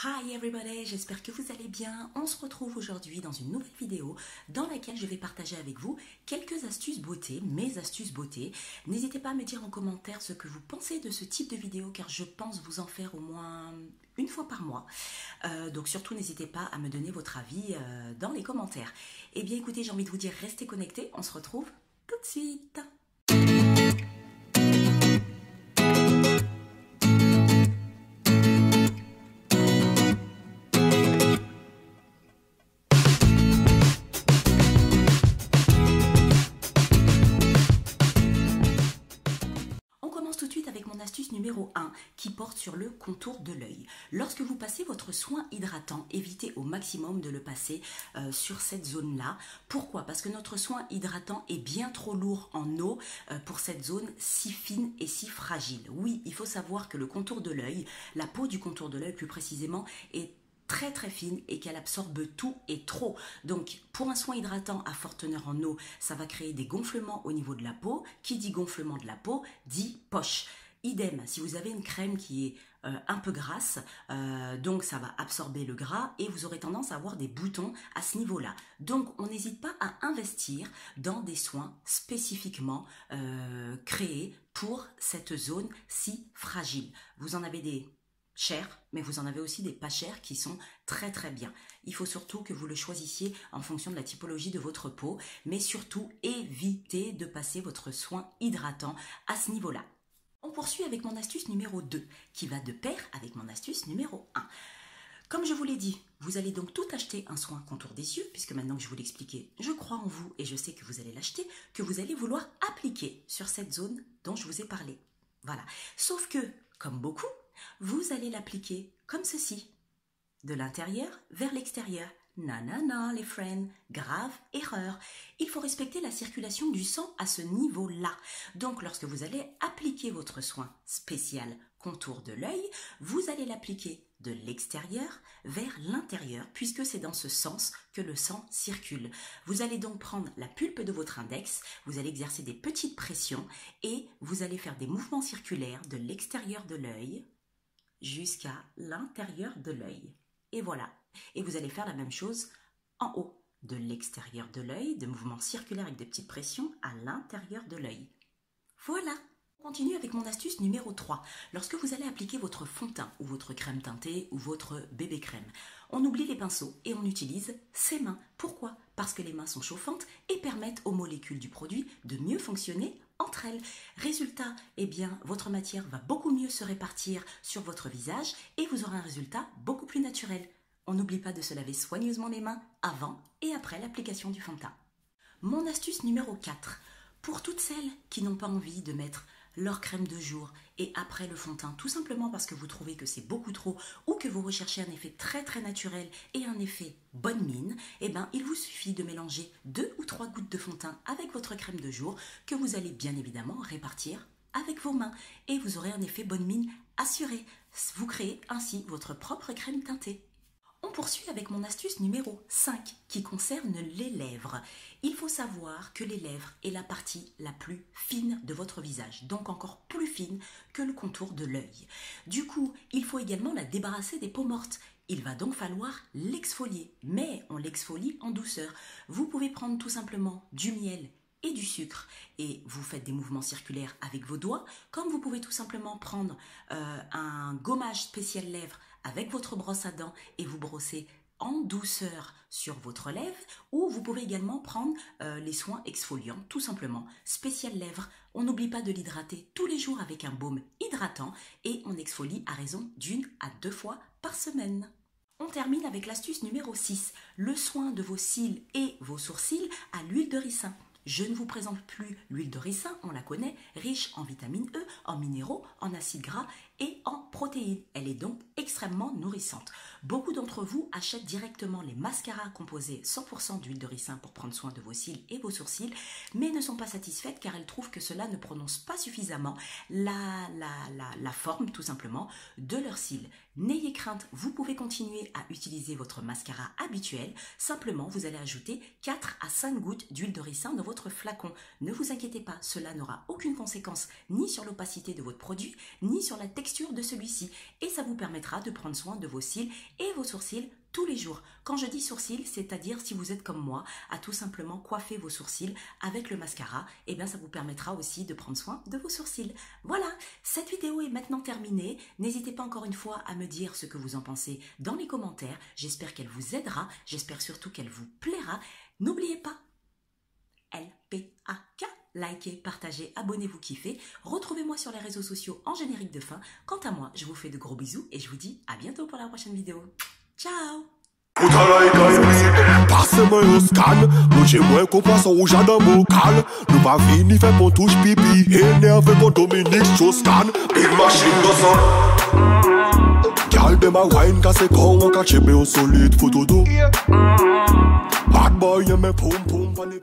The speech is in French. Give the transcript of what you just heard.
Hi everybody, j'espère que vous allez bien. On se retrouve aujourd'hui dans une nouvelle vidéo dans laquelle je vais partager avec vous quelques astuces beauté, mes astuces beauté. N'hésitez pas à me dire en commentaire ce que vous pensez de ce type de vidéo car je pense vous en faire au moins une fois par mois. Donc surtout n'hésitez pas à me donner votre avis dans les commentaires. Eh bien écoutez, j'ai envie de vous dire restez connectés, on se retrouve tout de suite. Tout de suite avec mon astuce numéro 1 qui porte sur le contour de l'œil. Lorsque vous passez votre soin hydratant, évitez au maximum de le passer sur cette zone-là. Pourquoi? Parce que notre soin hydratant est bien trop lourd en eau pour cette zone si fine et si fragile. Oui, il faut savoir que le contour de l'œil, la peau du contour de l'œil plus précisément, est très fine et qu'elle absorbe tout et trop. Donc pour un soin hydratant à forte teneur en eau, ça va créer des gonflements au niveau de la peau. Qui dit gonflement de la peau dit poche. Idem, si vous avez une crème qui est un peu grasse, donc ça va absorber le gras et vous aurez tendance à avoir des boutons à ce niveau-là. Donc on n'hésite pas à investir dans des soins spécifiquement créés pour cette zone si fragile. Vous en avez des chers, mais vous en avez aussi des pas chers qui sont très bien. Il faut surtout que vous le choisissiez en fonction de la typologie de votre peau, mais surtout évitez de passer votre soin hydratant à ce niveau-là. On poursuit avec mon astuce numéro 2, qui va de pair avec mon astuce numéro 1. Comme je vous l'ai dit, vous allez donc tout acheter un soin contour des yeux, puisque maintenant que je vous l'ai expliqué, je crois en vous et je sais que vous allez l'acheter, que vous allez vouloir appliquer sur cette zone dont je vous ai parlé. Voilà. Sauf que, comme beaucoup, vous allez l'appliquer comme ceci, de l'intérieur vers l'extérieur. Non, les friends, grave erreur. Il faut respecter la circulation du sang à ce niveau-là. Donc, lorsque vous allez appliquer votre soin spécial contour de l'œil, vous allez l'appliquer de l'extérieur vers l'intérieur, puisque c'est dans ce sens que le sang circule. Vous allez donc prendre la pulpe de votre index, vous allez exercer des petites pressions et vous allez faire des mouvements circulaires de l'extérieur de l'œil jusqu'à l'intérieur de l'œil. Et voilà. Et vous allez faire la même chose en haut, de l'extérieur de l'œil, de mouvements circulaires avec des petites pressions à l'intérieur de l'œil. Voilà. On continue avec mon astuce numéro 3. Lorsque vous allez appliquer votre fond de teint ou votre crème teintée ou votre bébé crème, on oublie les pinceaux et on utilise ses mains. Pourquoi? Parce que les mains sont chauffantes et permettent aux molécules du produit de mieux fonctionner entre elles. Résultat, eh bien, votre matière va beaucoup mieux se répartir sur votre visage et vous aurez un résultat beaucoup plus naturel. On n'oublie pas de se laver soigneusement les mains avant et après l'application du fond de teint. Mon astuce numéro 4. Pour toutes celles qui n'ont pas envie de mettre leur crème de jour et après le fond de teint, tout simplement parce que vous trouvez que c'est beaucoup trop ou que vous recherchez un effet très naturel et un effet bonne mine, eh bien, il vous suffit de mélanger 2 ou 3 gouttes de fond de teint avec votre crème de jour que vous allez bien évidemment répartir avec vos mains et vous aurez un effet bonne mine assuré. Vous créez ainsi votre propre crème teintée. On poursuit avec mon astuce numéro 5 qui concerne les lèvres. Il faut savoir que les lèvres est la partie la plus fine de votre visage, donc encore plus fine que le contour de l'œil. Du coup, il faut également la débarrasser des peaux mortes. Il va donc falloir l'exfolier, mais on l'exfolie en douceur. Vous pouvez prendre tout simplement du miel et du sucre et vous faites des mouvements circulaires avec vos doigts, comme vous pouvez tout simplement prendre un gommage spécial lèvres avec votre brosse à dents et vous brosser en douceur sur votre lèvre, ou vous pouvez également prendre les soins exfoliants, tout simplement, spécial lèvres. On n'oublie pas de l'hydrater tous les jours avec un baume hydratant et on exfolie à raison d'1 à 2 fois par semaine. On termine avec l'astuce numéro 6, le soin de vos cils et vos sourcils à l'huile de ricin. Je ne vous présente plus l'huile de ricin, on la connaît, riche en vitamine E, en minéraux, en acides gras et en protéines. Elle est donc extrêmement nourrissante. Beaucoup d'entre vous achètent directement les mascaras composés 100% d'huile de ricin pour prendre soin de vos cils et vos sourcils, mais ne sont pas satisfaites car elles trouvent que cela ne prononce pas suffisamment la forme, tout simplement, de leurs cils. N'ayez crainte, vous pouvez continuer à utiliser votre mascara habituel. Simplement, vous allez ajouter 4 à 5 gouttes d'huile de ricin dans votre flacon. Ne vous inquiétez pas, cela n'aura aucune conséquence ni sur l'opacité de votre produit, ni sur la texture texture de celui-ci et ça vous permettra de prendre soin de vos cils et vos sourcils tous les jours. Quand je dis sourcils, c'est-à-dire si vous êtes comme moi, à tout simplement coiffer vos sourcils avec le mascara, et bien ça vous permettra aussi de prendre soin de vos sourcils. Voilà, cette vidéo est maintenant terminée. N'hésitez pas encore une fois à me dire ce que vous en pensez dans les commentaires. J'espère qu'elle vous aidera, j'espère surtout qu'elle vous plaira. N'oubliez pas, LPAK, likez, partagez, abonnez-vous, kiffez. Retrouvez-moi sur les réseaux sociaux en générique de fin. Quant à moi, je vous fais de gros bisous et je vous dis à bientôt pour la prochaine vidéo. Ciao! Passe-moi au scan, nous chez moi qu'on passe au jardin bocal. Nous pas fini fait qu'on touche pipi, énervé qu'on Dominique Strauss-Kahn. Big machine de son. Gal de ma wine casse con, on cache au solide photo d'eau. Bad boy, y'a mes pom pom, pas les